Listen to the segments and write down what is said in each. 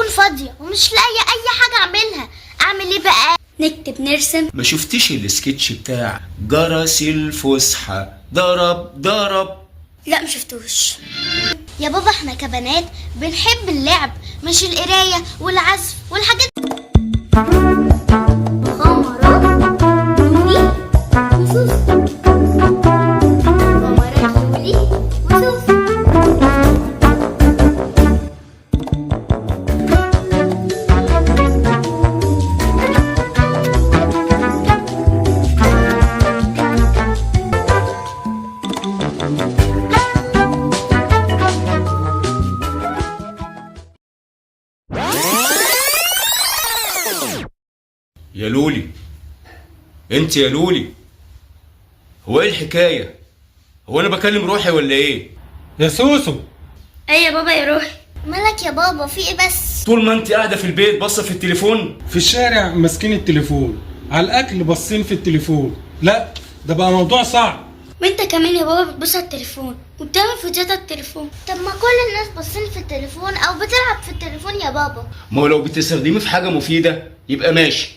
فاضية ومش لاقية اي حاجة اعملها، اعمل ايه بقى؟ نكتب، نرسم. ما شفتش السكتش بتاع جرس الفسحة ضرب ضرب؟ لا، ما شفتوش. يا بابا احنا كبنات بنحب اللعب مش القراية والعزف والحاجات. مغامرات لولي وسوسو. مغامرات لولي وسوسو. يا لولي، انت يا لولي، هو ايه الحكاية؟ هو انا بكلم روحي ولا ايه؟ يا سوسو، ايه يا بابا يا روحي؟ مالك يا بابا في ايه بس؟ طول ما انت قاعدة في البيت باصة في التليفون. في الشارع ماسكين التليفون، على الاكل باصين في التليفون. لا ده بقى موضوع صعب. وانت كمان يا بابا بتبص على التليفون وبتعمل فيديوهات على التليفون. طب ما كل الناس باصين في التليفون او بتلعب في التليفون يا بابا. ما هو لو بتستخدميه في حاجة مفيدة يبقى ماشي،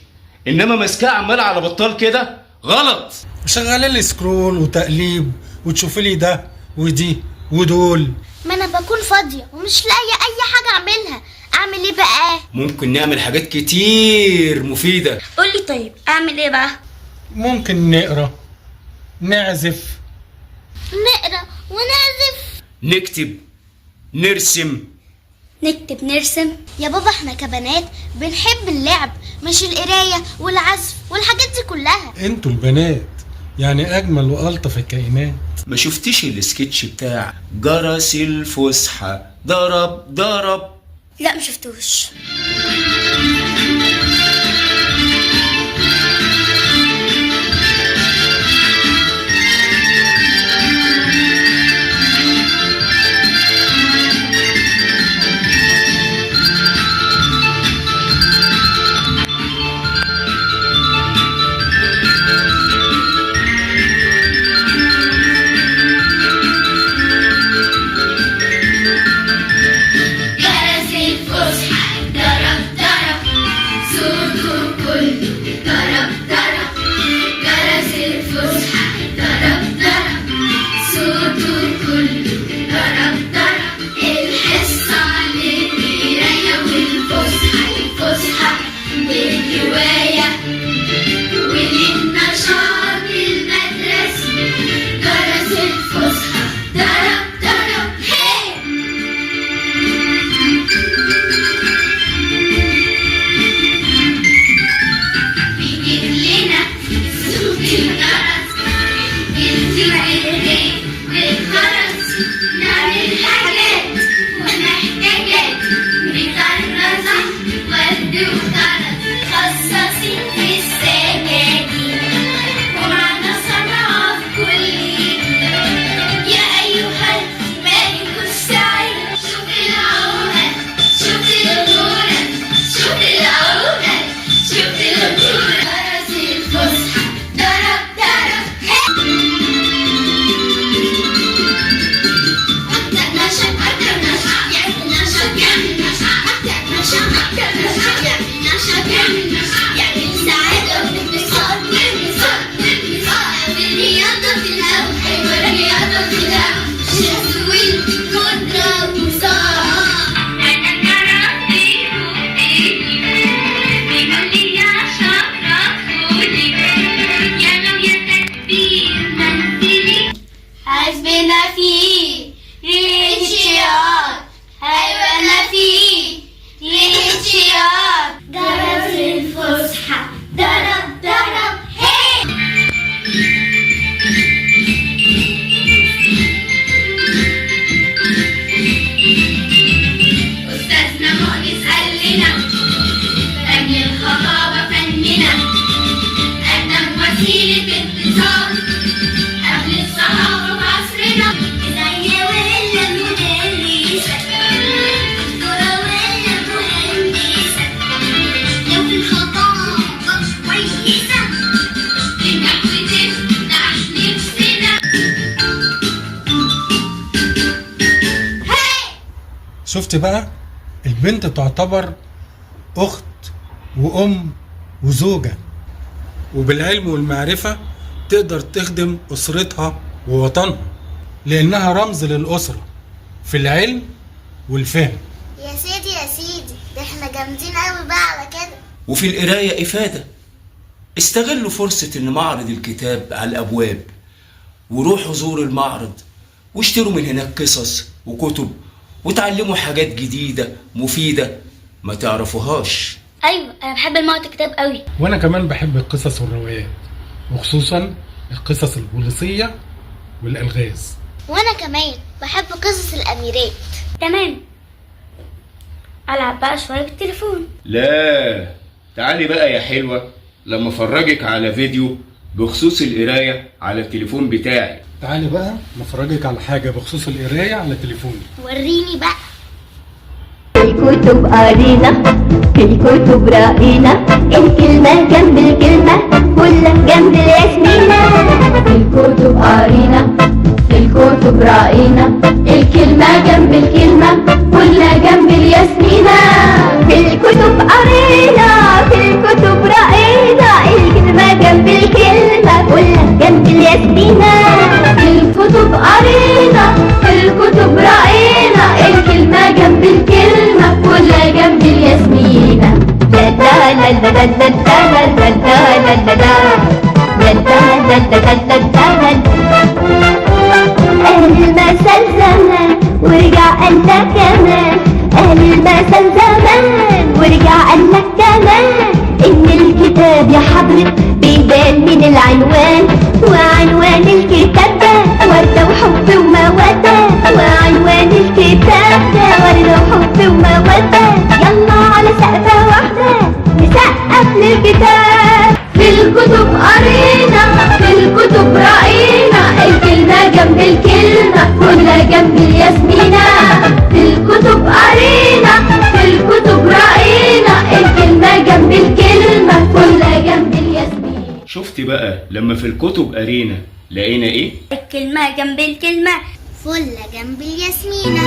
انما ماسكاه عمال على بطال كده غلط. شغال لي سكرول وتقليب وتشوف لي ده ودي ودول. ما انا بكون فاضية ومش لاقية اي حاجة اعملها، اعمل ايه بقى؟ ممكن نعمل حاجات كتير مفيدة. قولي طيب اعمل ايه بقى؟ ممكن نقرا، نعزف، نقرا ونعزف، نكتب، نرسم. نكتب، نرسم. يا بابا احنا كبنات بنحب اللعب مش القراية والعزف والحاجات دي كلها. انتوا البنات يعني اجمل والطف الكائنات. ما شفتش السكتش بتاع جرس الفسحة ضرب ضرب؟ لا، ما شفتوش. جرس الفسحة ضرب ضرب، صوته كله ضرب ضرب. جرس الفسحة ضرب ضرب، صوته كله ضرب ضرب. الحصة للقراية والفسحة، الفسحة للرواية وللنشاط المدرسي. جرس الفسحة ضرب ضرب. هي بيجيب لنا صوت الجرس، يرجع الريح والجرس. نعمل حاجات ومحتاجات مكرزة ورد وجرس، خصاصين في السجاجيد ومعنا صنعة في كل ايد. يا أيها الملك السعيد، شوف العقد، شوف الغرد، شوف العقد، شوف الغرد. جرس الفسحة ضرب ضرب. أكتر نشاط، أكتر نشاط، يعمل نشاط، يعمل نشاط. أكتر نشاط، أكتر نشاط، يعمل نشاط، يعمل نشاط. يعمل سعادة وانبساط وانبساط وانبساط. بالرياضة في الهوا، أيوة الرياضة في الهوا. شمس والقدرة وصار. أنا كرامتي وإيدي بيقول لي يا شاطرة خدي، يا لو يا تكبير مثلي. حسبنا فيه ريحة شياط، أيوة أنا فيه ريحة شياط. جرس الفسحة ضرب ضرب. هي أستاذنا مؤنس قال لنا فن الخطابة فننا، أقدم وسيلة اتصال قبل الصحافة في عصرنا. زي ولا مدرسة، دكتورة ولا مهندسة، لو في الخطابة كويسة تنجح وتفتح نفسنا. شفت بقى؟ البنت تعتبر أخت وأم وزوجة، وبالعلم والمعرفة تقدر تخدم أسرتها ووطنها، لأنها رمز للأسرة في العلم والفهم. يا سيدي يا سيدي، ده احنا جامدين قوي بقى على كده. وفي القراية إفادة. استغلوا فرصة إن معرض الكتاب على الأبواب، وروحوا زوروا المعرض واشتروا من هناك قصص وكتب، وتعلموا حاجات جديدة مفيدة ما تعرفوهاش. ايوه انا بحب المعرض الكتاب قوي. وأنا كمان بحب القصص والروايات، وخصوصا القصص البوليسية والألغاز. وانا كمان بحب قصص الاميرات. تمام، العب بقى شويه بالتليفون. لا، تعالي بقى يا حلوة لما افرجك على فيديو بخصوص القراية على التليفون بتاعي. تعالي بقى نفرجك على حاجة بخصوص القراية على تليفوني. وريني بقى. الكتب قرينا، في الكتب رأينا، الكلمة جنب الكلمة كلها جنب الياسمينة. في الكتب قرينا، في الكتب رأينا، الكلمة جنب الكلمة كلها جنب الياسمينة. في الكتب قرينا، في الكتب رأينا، الكلمة جنب الكلمة كلها جنب الياسمينة. في الكتب قرينا، في الكتب رأينا، الكلمة جنب الكلمة كلها جنب الياسمينة. لا لا لا لا لا لا لا لا لا لا لا. أهل المثل زمان ورجع قال لك كمان، أهل المثل زمان ورجع قال لك كمان، إن الكتاب يا حضرة بيبان من العنوان، وعنوان الكتاب ده وردة وحب ومودة، وعنوان الكتاب ده وردة وحب ومودة. يلا على سقفة واحدة نسقف للكتاب. في الكتب قرينا، في الكتب رأينا، الكلمة جنب الكلمة كلها جنب الياسمينة. في الكتب قرينا، في الكتب رأينا، الكلمة جنب الكلمة كلها جنب الياسمينة. شفتي بقى لما في الكتب قرينا لقينا ايه؟ الكلمه جنب الكلمه فلة جنب الياسمينة.